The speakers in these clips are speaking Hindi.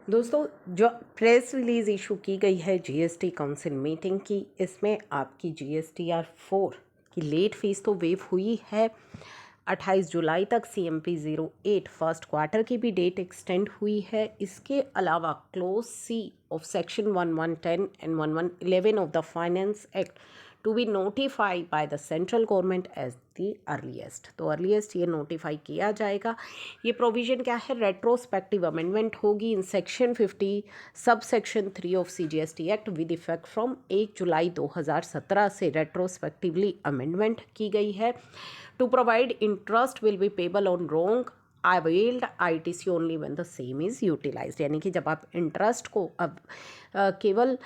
दोस्तों, जो प्रेस रिलीज़ इशू की गई है जीएसटी काउंसिल मीटिंग की, इसमें आपकी जीएसटीआर 4 की लेट फीस तो वेव हुई है। 28 जुलाई तक सीएमपी 08 फर्स्ट क्वार्टर की भी डेट एक्सटेंड हुई है। इसके अलावा clause C of section 1110 and 1111 of the finance act to be notified by the central government as the earliest. तो अर्लीस्ट ये नोटिफाई किया जाएगा। ये प्रोविज़न क्या है? रेट्रोस्पेक्टिव अमेंडमेंट होगी इन section 50 sub section 3 of CGST act with effect from 1 July 2017 से रेट्रोस्पेक्टिवली अमेंडमेंट की गई है। To provide interest will be payable on wrong availed ITC only when the same is utilised. यानी कि जब आप इंटरेस्ट को अब केवल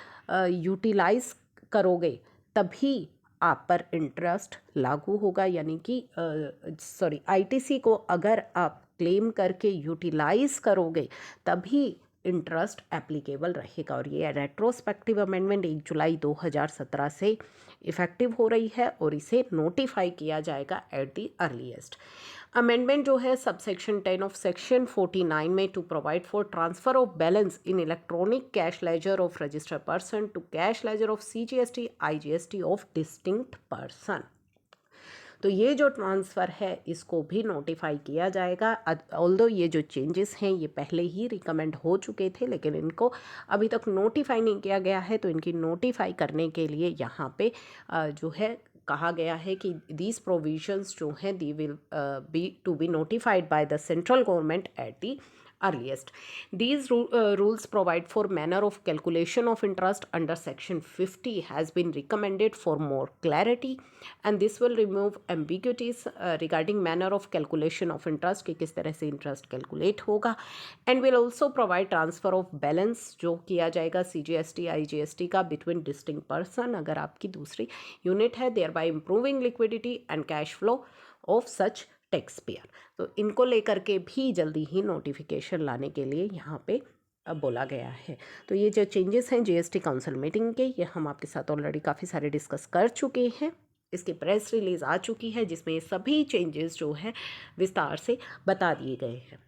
यूटिलाइज करोगे तभी आप पर इंटरेस्ट लागू होगा। यानी कि आईटीसी को अगर आप क्लेम करके यूटिलाइज करोगे तभी इंटरेस्ट एप्लीकेबल रहेगा। और ये रेट्रोस्पेक्टिव अमेंडमेंट 1 जुलाई 2017 से इफ़ेक्टिव हो रही है और इसे नोटिफाई किया जाएगा एट द अर्लीस्ट। अमेंडमेंट जो है सबसेक्शन 10 ऑफ सेक्शन 49 में to provide for transfer of balance in electronic cash ledger of registered person to cash ledger of CGST IGST of distinct person. तो ये जो ट्रांसफ़र है इसको भी नोटिफाई किया जाएगा। ऑल्दो ये जो चेंजेस हैं ये पहले ही रिकमेंड हो चुके थे, लेकिन इनको अभी तक नोटिफाई नहीं किया गया है। तो इनकी नोटिफाई करने के लिए यहाँ पे जो है कहा गया है कि दीज प्रोविजंस जो हैं the will be to be notified by the central government at the earliest. These rules provide for manner of calculation of interest under section 50 has been recommended for more clarity, and this will remove ambiguities regarding manner of calculation of interest कि किस तरह से interest calculate होगा, and will also provide transfer of balance जो किया जाएगा CGST IGST का between distinct person अगर आपकी दूसरी यूनिट है, thereby improving liquidity and cash flow of such tax payer. तो इनको लेकर के भी जल्दी ही नोटिफिकेशन लाने के लिए यहाँ पे बोला गया है। तो ये जो चेंजेस हैं जीएसटी काउंसिल मीटिंग के, ये हम आपके साथ ऑलरेडी काफ़ी सारे डिस्कस कर चुके हैं। इसकी प्रेस रिलीज़ आ चुकी है जिसमें सभी चेंजेस जो हैं विस्तार से बता दिए गए हैं।